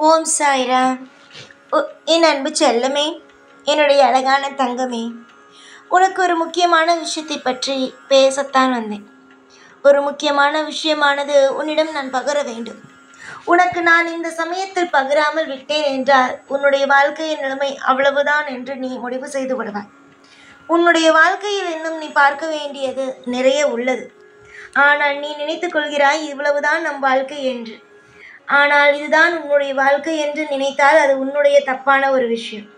ஓம் சாய்ராம். என் அன்பு செல்லமே, என்னுடைய அழகான தங்கமே, உனக்கு ஒரு முக்கியமான விஷயத்தை பற்றி பேசத்தான் வந்தேன். ஒரு முக்கியமான விஷயமானது உன்னிடம் நான் பகிர வேண்டும். உனக்கு நான் இந்த சமயத்தில் பகிராமல் விட்டேன் என்றால் உன்னுடைய வாழ்க்கையின் நிலைமை அவ்வளவுதான் என்று நீ முடிவு செய்து விடுவாய். உன்னுடைய வாழ்க்கையில் இன்னும் நீ பார்க்க வேண்டியது நிறைய உள்ளது. ஆனால் நீ நினைத்து கொள்கிறாய் இவ்வளவுதான் நம் வாழ்க்கை என்று. ஆனால் இதுதான் உன்னுடைய வாழ்க்கை என்று நினைத்தால் அது உன்னுடைய தப்பான ஒரு விஷயம்.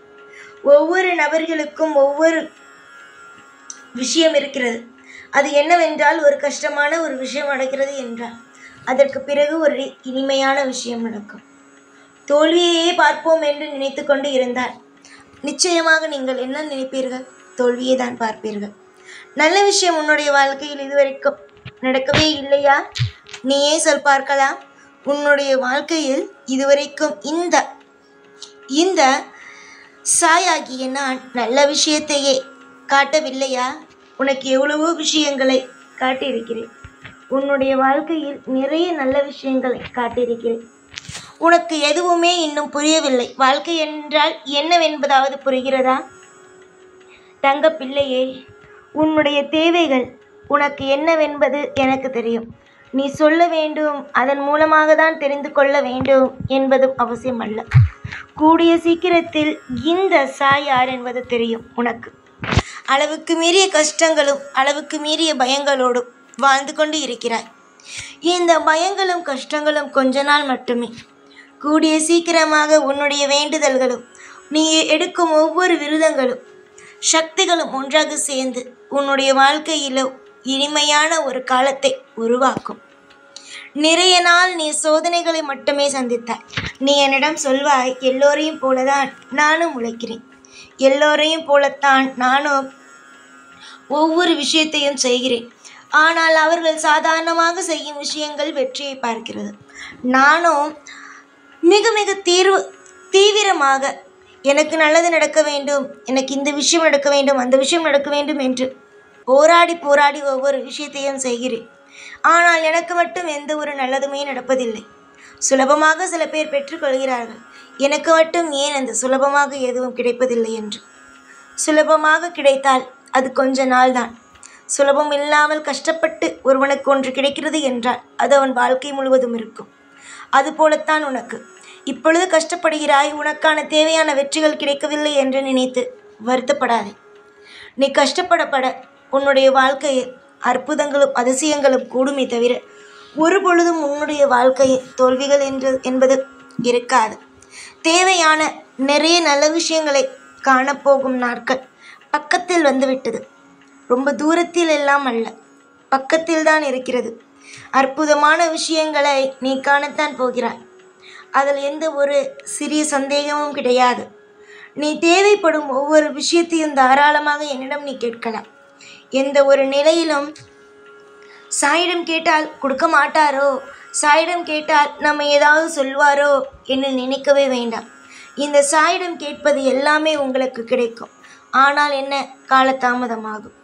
ஒவ்வொரு நபர்களுக்கும் ஒவ்வொரு விஷயம் இருக்கிறது. அது என்னவென்றால், ஒரு கஷ்டமான ஒரு விஷயம் நடக்கிறது என்றால் அதற்கு பிறகு ஒரு இனிமையான விஷயம் நடக்கும். தோல்வியையே பார்ப்போம் என்று நினைத்து கொண்டு இருந்தால் நிச்சயமாக நீங்கள் என்ன நினைப்பீர்கள்? தோல்வியை தான் பார்ப்பீர்கள். நல்ல விஷயம் உன்னுடைய வாழ்க்கையில் இதுவரைக்கும் நடக்கவே இல்லையா? நீயே சொல் பார்க்கலாம். உன்னுடைய வாழ்க்கையில் இதுவரைக்கும் இந்த சாயாகிய நான் நல்ல விஷயத்தையே காட்டவில்லையா? உனக்கு எவ்வளவோ விஷயங்களை காட்டியிருக்கிறேன். உன்னுடைய வாழ்க்கையில் நிறைய நல்ல விஷயங்களை காட்டியிருக்கிறேன். உனக்கு எதுவுமே இன்னும் புரியவில்லை. வாழ்க்கை என்றால் என்னவென்பதாவது புரிகிறதா? தங்க பிள்ளையே, உன்னுடைய தேவைகள் உனக்கு என்னவென்பது எனக்கு தெரியும். நீ சொல்ல வேண்டும், அதன் மூலமாக தான் தெரிந்து கொள்ள வேண்டும் என்பதும் அவசியம் அல்ல. கூடிய சீக்கிரத்தில் இந்த சாய் யார் என்பது தெரியும் உனக்கு. அளவுக்கு மீறிய கஷ்டங்களும் அளவுக்கு மீறிய பயங்களோடும் வாழ்ந்து கொண்டு இருக்கிறாய். இந்த பயங்களும் கஷ்டங்களும் கொஞ்ச நாள் மட்டுமே. கூடிய சீக்கிரமாக உன்னுடைய வேண்டுதல்களும் நீ எடுக்கும் ஒவ்வொரு விருதங்களும் சக்திகளும் ஒன்றாக சேர்ந்து உன்னுடைய வாழ்க்கையிலோ இனிமையான ஒரு காலத்தை உருவாக்கும். நிறைய நாள் நீ சோதனைகளை மட்டுமே சந்தித்தாய். நீ என்னிடம் சொல்வாய், எல்லோரையும் போலதான் நானும் உழைக்கிறேன், எல்லோரையும் போலத்தான் நானும் ஒவ்வொரு விஷயத்தையும் செய்கிறேன். ஆனால் அவர்கள் சாதாரணமாக செய்யும் விஷயங்கள் வெற்றியை பார்க்கிறது. நானும் மிக மிக தீவிரமாக எனக்கு நல்லது நடக்க வேண்டும், எனக்கு இந்த விஷயம் நடக்க வேண்டும், அந்த விஷயம் நடக்க வேண்டும் என்று போராடி ஒவ்வொரு விஷயத்தையும் செய்கிறேன். ஆனால் எனக்கு மட்டும் எந்த ஒரு நல்லதுமே நடப்பதில்லை. சுலபமாக சில பேர் பெற்றுக்கொள்கிறார்கள். எனக்கு மட்டும் ஏன் அந்த சுலபமாக எதுவும் கிடைப்பதில்லை என்று. சுலபமாக கிடைத்தால் அது கொஞ்ச நாள் தான். சுலபம் இல்லாமல் கஷ்டப்பட்டு ஒருவனுக்கு ஒன்று கிடைக்கிறது என்றால் அது அவன் வாழ்க்கை முழுவதும் இருக்கும். அதுபோலத்தான் உனக்கு. இப்பொழுது கஷ்டப்படுகிறாய், உனக்கான தேவையான வெற்றிகள் கிடைக்கவில்லை என்று நினைத்து வருத்தப்படாதே. நீ கஷ்டப்படப்பட உன்னுடைய வாழ்க்கையில் அற்புதங்களும் அதிசயங்களும் கூடுமே தவிர ஒரு பொழுதும் உன்னுடைய வாழ்க்கையில் தோல்விகள் என்பது இருக்காது. தேவையான நிறைய நல்ல விஷயங்களை காணப்போகும் நாட்கள் பக்கத்தில் வந்துவிட்டது. ரொம்ப தூரத்தில் எல்லாம் அல்ல, பக்கத்தில் தான் இருக்கிறது. அற்புதமான விஷயங்களை நீ காணத்தான் போகிறாய். அதில் எந்த ஒரு சிறிய சந்தேகமும் கிடையாது. நீ தேவைப்படும் ஒவ்வொரு விஷயத்தையும் தாராளமாக என்னிடம் நீ கேட்கலாம். எந்த ஒரு நிலையிலும் சாயிடம் கேட்டால் கொடுக்க மாட்டாரோ, சாயிடம் கேட்டால் நம்ம ஏதாவது சொல்வாரோ என்று நினைக்கவே வேண்டாம். இந்த சாயிடம் கேட்பது எல்லாமே உங்களுக்கு கிடைக்கும். ஆனால் என்ன, காலதாமதமாகும்.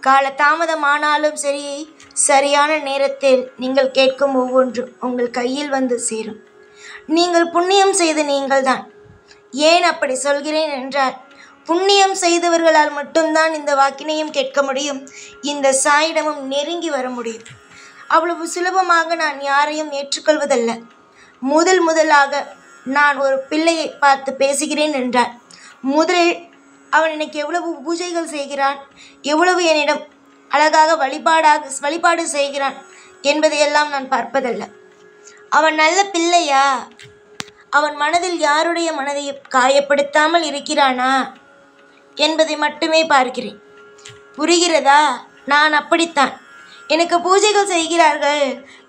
காலதாமதமானாலும் சரி, சரியான நேரத்தில் நீங்கள் கேட்கும் ஒவ்வொன்றும் உங்கள் கையில் வந்து சேரும். நீங்கள் புண்ணியம் செய்த நீங்கள்தான். ஏன் அப்படி சொல்கிறேன் என்றால், புண்ணியம் செய்தவர்களால் மட்டும்தான் இந்த வாக்கினையும் கேட்க முடியும், இந்த சாயிடமும் நெருங்கி வர முடியும். அவ்வளவு சுலபமாக நான் யாரையும் ஏற்றுக்கொள்வதல்ல. முதலாக நான் ஒரு பிள்ளையை பார்த்து பேசுகிறேன் என்றால் முதலில் அவன் எனக்கு எவ்வளவு பூஜைகள் செய்கிறான், எவ்வளவு என்னிடம் அழகாக வழிபாடு செய்கிறான் என்பதையெல்லாம் நான் பார்ப்பதல்ல. அவன் நல்ல பிள்ளையா, அவன் மனதில் யாருடைய மனதையும் காயப்படுத்தாமல் இருக்கிறானா என்பதை மட்டுமே பார்க்கிறேன். புரிகிறதா? நான் அப்படித்தான். எனக்கு பூஜைகள் செய்கிறார்கள்,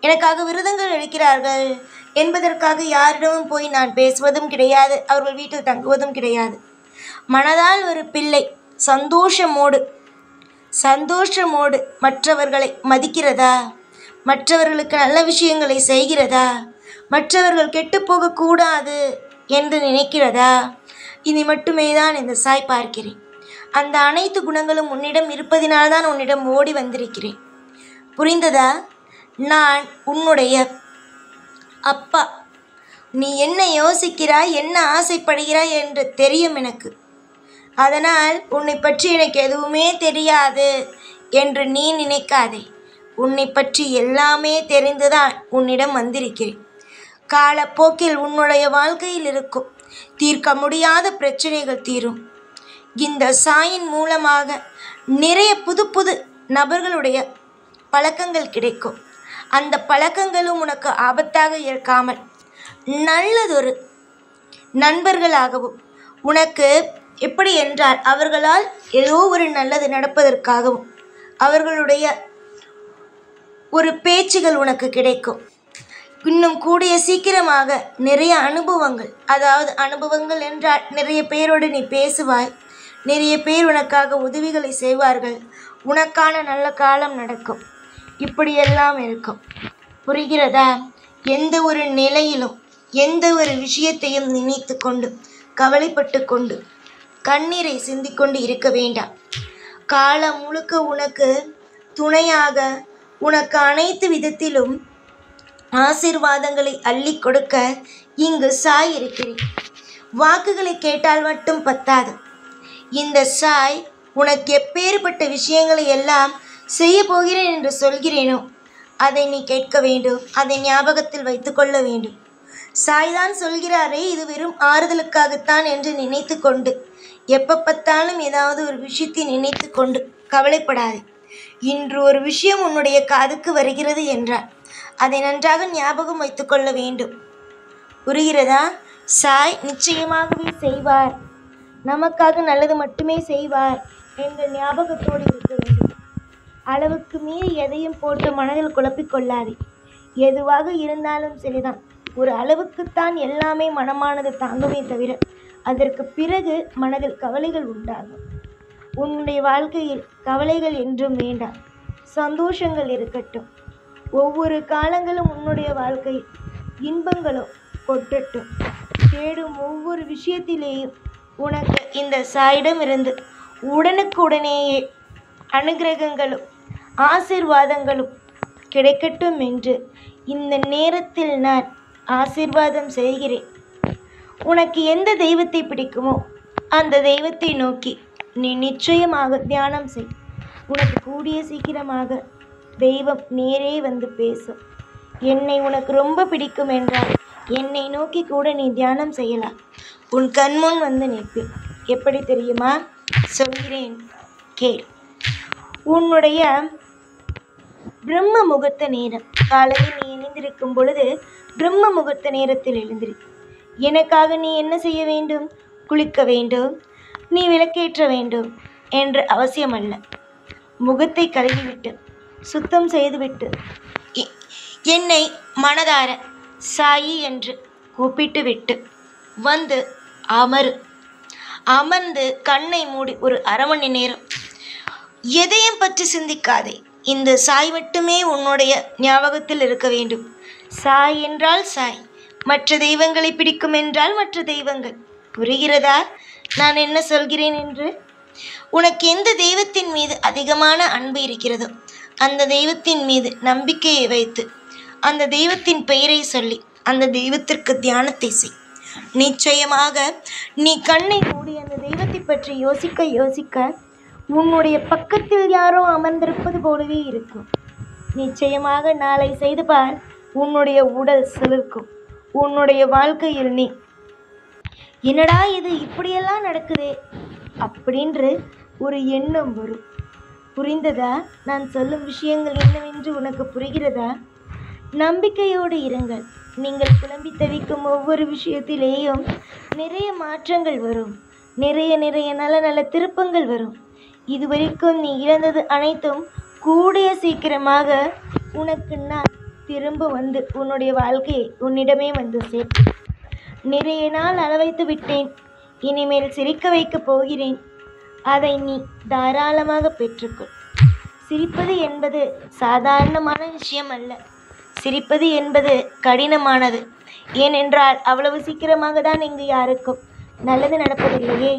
எனக்காக விரதங்கள் எடுக்கிறார்கள் என்பதற்காக யாரிடமும் போய் நான் பேசுவதும் கிடையாது, அவர்கள் வீட்டில் தங்குவதும் கிடையாது. மனதால் ஒரு பிள்ளை சந்தோஷமோடு மற்றவர்களை மதிக்கிறதா, மற்றவர்களுக்கு நல்ல விஷயங்களை செய்கிறதா, மற்றவர்கள் கெட்டுப்போகக்கூடாது என்று நினைக்கிறதா, இதை மட்டுமே தான் இந்த சாய் பார்க்கிறேன். அந்த அனைத்து குணங்களும் உன்னிடம் இருப்பதினால்தான் உன்னிடம் ஓடி வந்திருக்கிறேன். புரிந்ததா? நான் உன்னுடைய அப்பா, நீ என்ன யோசிக்கிறாய், என்ன ஆசைப்படுகிறாய் என்று தெரியும் எனக்கு. அதனால் உன்னை பற்றி எனக்கு எதுவுமே தெரியாது என்று நீ நினைக்காதே. உன்னை பற்றி எல்லாமே தெரிந்துதான் உன்னிடம் வந்திருக்கிறேன். காலப்போக்கில் உன்னுடைய வாழ்க்கையில் இருக்கும் தீர்க்க முடியாத பிரச்சனைகள் தீரும். இந்த சாயின் மூலமாக நிறைய புது புது நபர்களுடைய பழக்கங்கள் கிடைக்கும். அந்த பழக்கங்களும் உனக்கு ஆபத்தாக இருக்காமல் நல்லதொரு நண்பர்களாகவும், உனக்கு எப்படி என்றால் அவர்களால் ஏதோ ஒரு நல்லது நடப்பதற்காகவும் அவர்களுடைய ஒரு பேச்சுகள் உனக்கு கிடைக்கும். இன்னும் கூடிய சீக்கிரமாக நிறைய அனுபவங்கள், அதாவது அனுபவங்கள் என்றால் நிறைய பேரோடு நீ பேசுவாய், நிறைய பேர் உனக்காக உதவிகளை செய்வார்கள், உனக்கான நல்ல காலம் நடக்கும். இப்படியெல்லாம் இருக்கும். புரிகிறதா? எந்த ஒரு நிலையிலும் எந்த ஒரு விஷயத்தையும் நினைத்து கொண்டு கவலைப்பட்டு கொண்டு கண்ணீரை சிந்திக்கொண்டு இருக்க வேண்டாம். காலம் முழுக்க உனக்கு துணையாக, உனக்கு அனைத்து விதத்திலும் ஆசீர்வாதங்களை அள்ளி கொடுக்க இங்கு சாய் இருக்கிறேன். வாக்குகளை கேட்டால் மட்டும் பத்தாது. இந்த சாய் உனக்கு எப்பேற்பட்ட விஷயங்களை எல்லாம் செய்ய போகிறேன் என்று சொல்கிறேனோ அதை நீ கேட்க வேண்டும், அதை ஞாபகத்தில் வைத்து கொள்ள வேண்டும். சாய்தான் சொல்கிறாரே, இது வெறும் ஆறுதலுக்காகத்தான் என்று நினைத்து கொண்டு எப்போ பார்த்தாலும் ஏதாவது ஒரு விஷயத்தை நினைத்து கொண்டு கவலைப்படாதே. இன்று ஒரு விஷயம் உன்னுடைய காதுக்கு வருகிறது என்றால் அதை நன்றாக ஞாபகம் வைத்து கொள்ள வேண்டும். புரிகிறதா? சாய் நிச்சயமாகவே செய்வார், நமக்காக நல்லது மட்டுமே செய்வார் என்ற ஞாபகத்தோடு இருக்க வேண்டும். அளவுக்கு மீறி எதையும் போட்டு மனதில் குழப்பிக்கொள்ளாதே. எதுவாக இருந்தாலும் சரிதான், ஒரு அளவுக்குத்தான் எல்லாமே மனமானது தாங்குமே தவிர அதற்கு பிறகு மனதில் கவலைகள் உண்டாகும். உன்னுடைய வாழ்க்கையில் கவலைகள் என்றும் வேண்டாம், சந்தோஷங்கள் இருக்கட்டும். ஒவ்வொரு காலங்களும் உன்னுடைய வாழ்க்கையில் இன்பங்களும் கொட்டட்டும். தேடும் ஒவ்வொரு விஷயத்திலேயும் உனக்கு இந்த சாயிடமிருந்து உடனுக்குடனேயே அனுகிரகங்களும் ஆசீர்வாதங்களும் கிடைக்கட்டும் என்று இந்த நேரத்தில் நான் ஆசீர்வாதம் செய்கிறேன். உனக்கு எந்த தெய்வத்தை பிடிக்குமோ அந்த தெய்வத்தை நோக்கி நீ நிச்சயமாக தியானம் செய். உனக்கு கூடிய சீக்கிரமாக தெய்வம் நேரே வந்து பேசும். என்னை உனக்கு ரொம்ப பிடிக்கும் என்றால் என்னை நோக்கி கூட நீ தியானம் செய்யலாம். உன் கண்முன் வந்து நிற்பேன். எப்படி தெரியுமா? சொல்கிறேன், கேள். உன்னுடைய பிரம்ம முகூர்த்த நேரம், காலையில் நீ எழுந்திருக்கும் பொழுது பிரம்ம முகூர்த்த நேரத்தில் எழுந்திரு. எனக்காக நீ என்ன செய்ய வேண்டும்? குளிக்க வேண்டும், நீ விளக்கேற்ற வேண்டும் என்று அவசியமல்ல. முகத்தை கழுவிவிட்டு சுத்தம் செய்துவிட்டு என்னை மனதார சாயி என்று கூப்பிட்டு விட்டு வந்து அமரு. அமர்ந்து கண்ணை மூடி ஒரு அரை மணி நேரம் எதையும் பற்றி சிந்திக்காதே. இந்த சாய் மட்டுமே உன்னுடைய ஞாபகத்தில் இருக்க வேண்டும். சாய் என்றால் சாய், மற்ற தெய்வங்களை பிடிக்கும் என்றால் மற்ற தெய்வங்கள். புரிகிறதா நான் என்ன சொல்கிறேன் என்று? உனக்கு எந்த தெய்வத்தின் மீது அதிகமான அன்பு இருக்கிறதோ அந்த தெய்வத்தின் மீது நம்பிக்கையை வைத்து அந்த தெய்வத்தின் பெயரை சொல்லி அந்த தெய்வத்திற்கு தியானத்தை செய். நிச்சயமாக நீ கண்ணை மூடி அந்த தெய்வத்தை பற்றி யோசிக்க யோசிக்க உன்னுடைய பக்கத்தில் யாரோ அமர்ந்திருப்பது போலவே இருக்கும். நிச்சயமாக நாளை செய்து பார், உன்னுடைய உடல் சிலிர்க்கும். உன்னுடைய வாழ்க்கையில் நீ என்னடா இது இப்படியெல்லாம் நடக்குதே அப்படின்று ஒரு எண்ணம் வரும். புரிந்ததா? நான் சொல்லும் விஷயங்கள் என்னவென்று உனக்கு புரிகிறதா? நம்பிக்கையோடு இருங்கள். நீங்கள் குழம்பி தவிக்கும் ஒவ்வொரு விஷயத்திலேயும் நிறைய மாற்றங்கள் வரும், நிறைய நல்ல நல்ல திருப்பங்கள் வரும். இதுவரைக்கும் நீ இழந்தது அனைத்தும் கூடிய சீக்கிரமாக உனக்கு நான் திரும்ப வந்து உன்னுடைய வாழ்க்கையை உன்னிடமே வந்து சேர்ப்பேன். நிறைய நாள் அளவைத்து விட்டேன், இனிமேல் சிரிக்க வைக்கப் போகிறேன். அதை நீ தாராளமாக பெற்றுக்கொள். சிரிப்பது என்பது சாதாரணமான விஷயம் அல்ல. சிரிப்பது என்பது கடினமானது. ஏனென்றால் அவ்வளவு சீக்கிரமாக தான் இங்கு யாருக்கும் நல்லது நடப்பதில்லையே.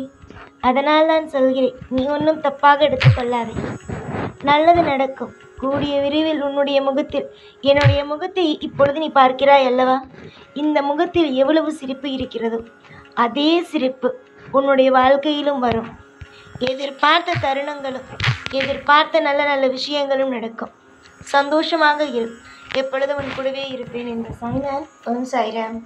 அதனால் நான் சொல்கிறேன், நீ ஒன்றும் தப்பாக எடுத்துக்கொள்ளாதே. நல்லது நடக்கும். கூடிய விரைவில் உன்னுடைய முகத்தில் என்னுடைய முகத்தை இப்பொழுது நீ பார்க்கிறாய் அல்லவா? இந்த முகத்தில் எவ்வளவு சிரிப்பு இருக்கிறதோ அதே சிரிப்பு உன்னுடைய வாழ்க்கையிலும் வரும். எதிர்பார்த்த தருணங்களும் எதிர்பார்த்த நல்ல நல்ல விஷயங்களும் நடக்கும். சந்தோஷமாக இரு. எப்பொழுதும் உன் கூடவே இருப்பேன் என்று சொன்னார் ஓம் சாய்ராம்.